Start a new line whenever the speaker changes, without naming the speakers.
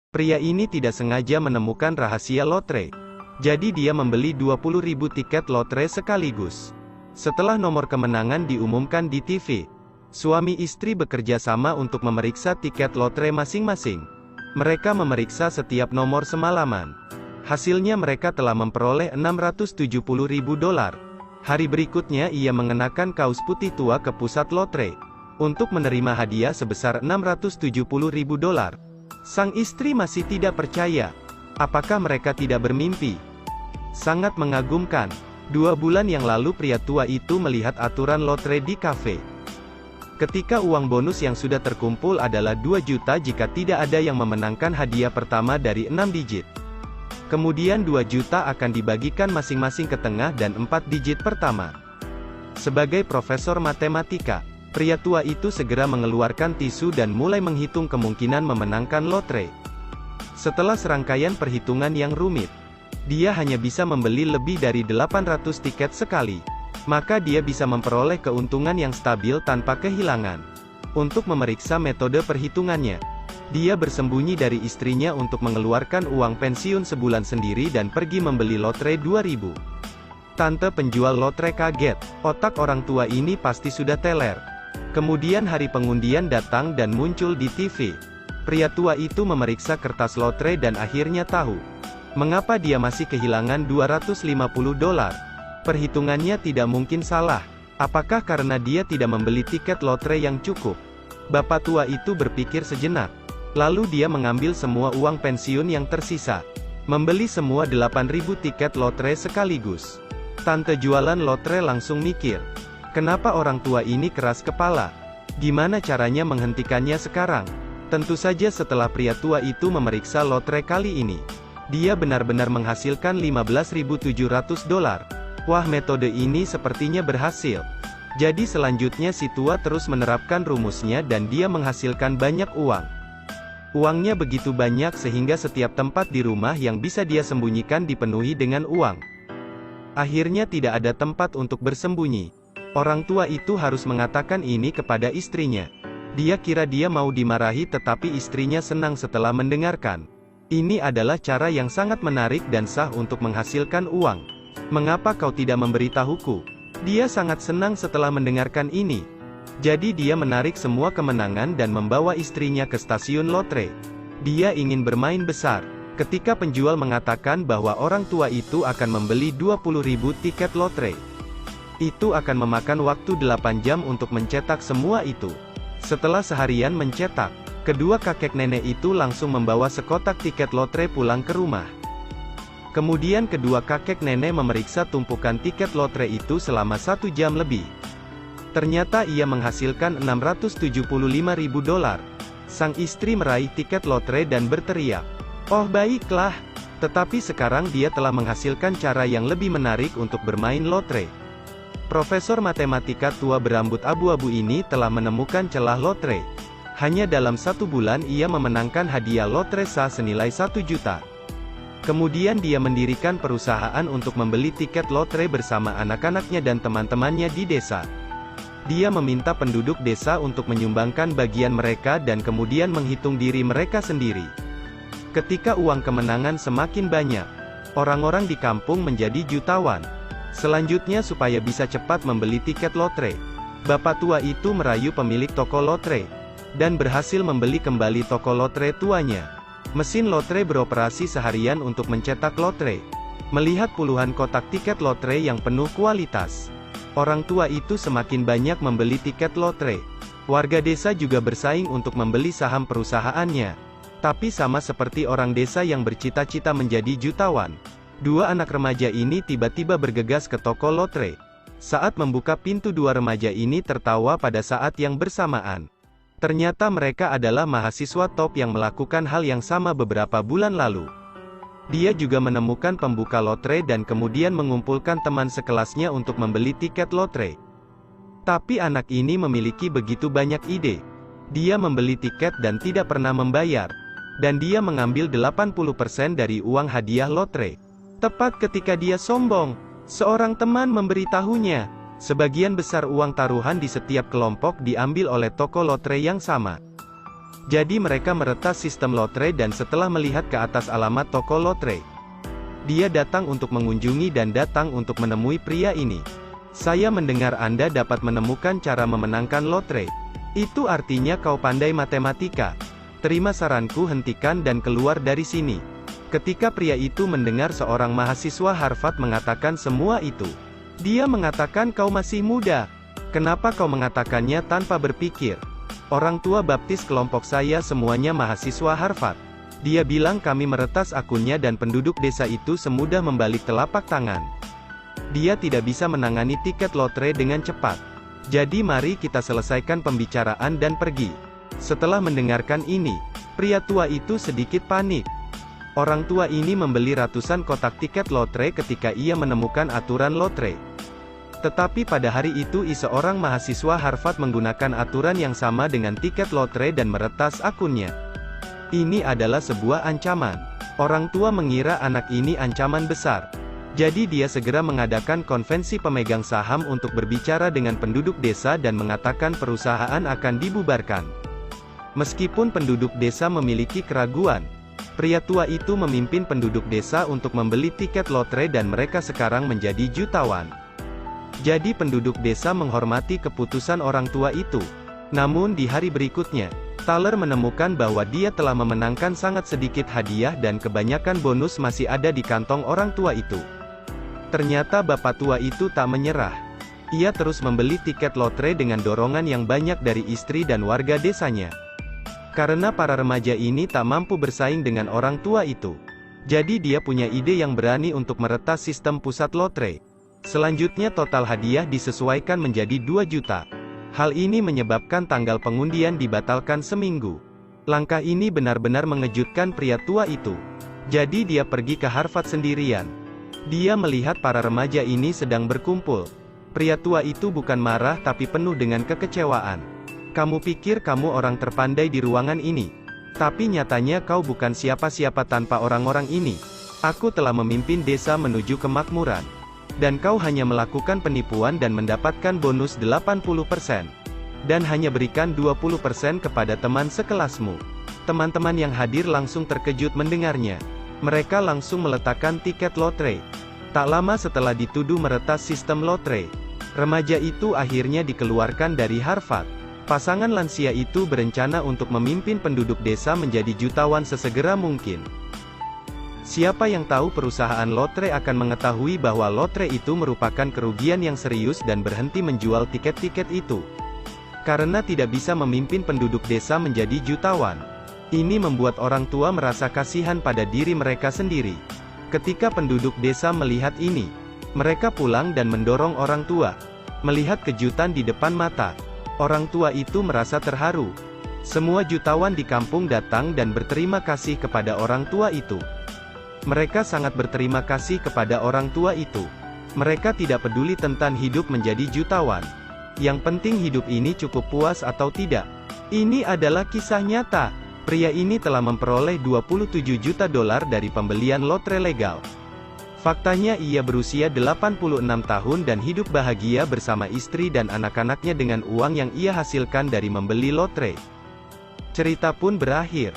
Pria ini tidak sengaja menemukan rahasia lotre. Jadi dia membeli 20.000 tiket lotre sekaligus. Setelah nomor kemenangan diumumkan di TV, suami istri bekerja sama untuk memeriksa tiket lotre masing-masing. Mereka memeriksa setiap nomor semalaman. Hasilnya mereka telah memperoleh $670.000. Hari berikutnya ia mengenakan kaos putih tua ke pusat lotre untuk menerima hadiah sebesar $670.000. Sang istri masih tidak percaya. Apakah mereka tidak bermimpi? Sangat mengagumkan. 2 bulan yang lalu pria tua itu melihat aturan lotre di kafe. Ketika uang bonus yang sudah terkumpul adalah 2 juta jika tidak ada yang memenangkan hadiah pertama dari 6 digit. Kemudian 2 juta akan dibagikan masing-masing ke tengah dan 4 digit pertama. Sebagai profesor matematika, pria tua itu segera mengeluarkan tisu dan mulai menghitung kemungkinan memenangkan lotre. Setelah serangkaian perhitungan yang rumit, dia hanya bisa membeli lebih dari 800 tiket sekali. Maka dia bisa memperoleh keuntungan yang stabil tanpa kehilangan. Untuk memeriksa metode perhitungannya, dia bersembunyi dari istrinya untuk mengeluarkan uang pensiun sebulan sendiri dan pergi membeli lotre 2000. Tante penjual lotre kaget. Otak orang tua ini pasti sudah teler. Kemudian hari pengundian datang dan muncul di TV. Pria tua itu memeriksa kertas lotre dan akhirnya tahu mengapa dia masih kehilangan $250. Perhitungannya tidak mungkin salah. Apakah karena dia tidak membeli tiket lotre yang cukup? Bapak tua itu berpikir sejenak. Lalu dia mengambil semua uang pensiun yang tersisa. Membeli semua 8.000 tiket lotre sekaligus. Tante jualan lotre langsung mikir. Kenapa orang tua ini keras kepala? Gimana caranya menghentikannya sekarang? Tentu saja setelah pria tua itu memeriksa lotre kali ini. Dia benar-benar menghasilkan $15.700. Wah, metode ini sepertinya berhasil. Jadi selanjutnya si tua terus menerapkan rumusnya dan dia menghasilkan banyak uang. Uangnya begitu banyak sehingga setiap tempat di rumah yang bisa dia sembunyikan dipenuhi dengan uang. Akhirnya tidak ada tempat untuk bersembunyi. Orang tua itu harus mengatakan ini kepada istrinya. Dia kira dia mau dimarahi tetapi istrinya senang setelah mendengarkan. Ini adalah cara yang sangat menarik dan sah untuk menghasilkan uang. Mengapa kau tidak memberitahuku? Dia sangat senang setelah mendengarkan ini. Jadi dia menarik semua kemenangan dan membawa istrinya ke stasiun lotre. Dia ingin bermain besar. Ketika penjual mengatakan bahwa orang tua itu akan membeli 20.000 tiket lotre. Itu akan memakan waktu 8 jam untuk mencetak semua itu. Setelah seharian mencetak, kedua kakek nenek itu langsung membawa sekotak tiket lotre pulang ke rumah. Kemudian kedua kakek nenek memeriksa tumpukan tiket lotre itu selama 1 jam lebih. Ternyata ia menghasilkan $675.000. Sang istri meraih tiket lotre dan berteriak, "Oh baiklah." Tetapi sekarang dia telah menghasilkan cara yang lebih menarik untuk bermain lotre. Profesor matematika tua berambut abu-abu ini telah menemukan celah lotre. Hanya dalam 1 bulan ia memenangkan hadiah lotre sah senilai 1 juta. Kemudian dia mendirikan perusahaan untuk membeli tiket lotre bersama anak-anaknya dan teman-temannya di desa. Dia meminta penduduk desa untuk menyumbangkan bagian mereka dan kemudian menghitung diri mereka sendiri. Ketika uang kemenangan semakin banyak, orang-orang di kampung menjadi jutawan. Selanjutnya supaya bisa cepat membeli tiket lotre, bapak tua itu merayu pemilik toko lotre, dan berhasil membeli kembali toko lotre tuanya. Mesin lotre beroperasi seharian untuk mencetak lotre. Melihat puluhan kotak tiket lotre yang penuh kualitas, orang tua itu semakin banyak membeli tiket lotre. Warga desa juga bersaing untuk membeli saham perusahaannya. Tapi sama seperti orang desa yang bercita-cita menjadi jutawan, 2 anak remaja ini tiba-tiba bergegas ke toko lotre. Saat membuka pintu, 2 remaja ini tertawa pada saat yang bersamaan. Ternyata mereka adalah mahasiswa top yang melakukan hal yang sama beberapa bulan lalu. Dia juga menemukan pembuka lotre dan kemudian mengumpulkan teman sekelasnya untuk membeli tiket lotre. Tapi anak ini memiliki begitu banyak ide. Dia membeli tiket dan tidak pernah membayar. Dan dia mengambil 80% dari uang hadiah lotre. Tepat ketika dia sombong, seorang teman memberitahunya, sebagian besar uang taruhan di setiap kelompok diambil oleh toko lotre yang sama. Jadi mereka meretas sistem lotre dan setelah melihat ke atas alamat toko lotre, dia datang untuk mengunjungi dan datang untuk menemui pria ini. Saya mendengar Anda dapat menemukan cara memenangkan lotre. Itu artinya kau pandai matematika. Terima saranku, hentikan dan keluar dari sini. Ketika pria itu mendengar seorang mahasiswa Harvard mengatakan semua itu, dia mengatakan, kau masih muda. Kenapa kau mengatakannya tanpa berpikir? Orang tua baptis kelompok saya semuanya mahasiswa Harvard. Dia bilang kami meretas akunnya dan penduduk desa itu semudah membalik telapak tangan. Dia tidak bisa menangani tiket lotre dengan cepat. Jadi mari kita selesaikan pembicaraan dan pergi. Setelah mendengarkan ini, pria tua itu sedikit panik. Orang tua ini membeli ratusan kotak tiket lotre ketika ia menemukan aturan lotre. Tetapi pada hari itu seorang mahasiswa Harvard menggunakan aturan yang sama dengan tiket lotre dan meretas akunnya. Ini adalah sebuah ancaman. Orang tua mengira anak ini ancaman besar. Jadi dia segera mengadakan konvensi pemegang saham untuk berbicara dengan penduduk desa dan mengatakan perusahaan akan dibubarkan. Meskipun penduduk desa memiliki keraguan, pria tua itu memimpin penduduk desa untuk membeli tiket lotre dan mereka sekarang menjadi jutawan. Jadi penduduk desa menghormati keputusan orang tua itu. Namun di hari berikutnya, Thaler menemukan bahwa dia telah memenangkan sangat sedikit hadiah dan kebanyakan bonus masih ada di kantong orang tua itu. Ternyata bapak tua itu tak menyerah. Ia terus membeli tiket lotre dengan dorongan yang banyak dari istri dan warga desanya. Karena para remaja ini tak mampu bersaing dengan orang tua itu. Jadi dia punya ide yang berani untuk meretas sistem pusat lotre. Selanjutnya total hadiah disesuaikan menjadi 2 juta. Hal ini menyebabkan tanggal pengundian dibatalkan seminggu. Langkah ini benar-benar mengejutkan pria tua itu. Jadi dia pergi ke Harvard sendirian. Dia melihat para remaja ini sedang berkumpul. Pria tua itu bukan marah tapi penuh dengan kekecewaan. Kamu pikir kamu orang terpandai di ruangan ini. Tapi nyatanya kau bukan siapa-siapa tanpa orang-orang ini. Aku telah memimpin desa menuju kemakmuran. Dan kau hanya melakukan penipuan dan mendapatkan bonus 80%. Dan hanya berikan 20% kepada teman sekelasmu. Teman-teman yang hadir langsung terkejut mendengarnya. Mereka langsung meletakkan tiket lotre. Tak lama setelah dituduh meretas sistem lotre, remaja itu akhirnya dikeluarkan dari Harvard. Pasangan lansia itu berencana untuk memimpin penduduk desa menjadi jutawan sesegera mungkin. Siapa yang tahu perusahaan lotre akan mengetahui bahwa lotre itu merupakan kerugian yang serius dan berhenti menjual tiket-tiket itu. Karena tidak bisa memimpin penduduk desa menjadi jutawan. Ini membuat orang tua merasa kasihan pada diri mereka sendiri. Ketika penduduk desa melihat ini, mereka pulang dan mendorong orang tua. Melihat kejutan di depan mata, orang tua itu merasa terharu. Semua jutawan di kampung datang dan berterima kasih kepada orang tua itu. Mereka sangat berterima kasih kepada orang tua itu. Mereka tidak peduli tentang hidup menjadi jutawan. Yang penting hidup ini cukup puas atau tidak. Ini adalah kisah nyata. Pria ini telah memperoleh 27 juta dolar dari pembelian lotre legal. Faktanya ia berusia 86 tahun dan hidup bahagia bersama istri dan anak-anaknya dengan uang yang ia hasilkan dari membeli lotre. Cerita pun berakhir.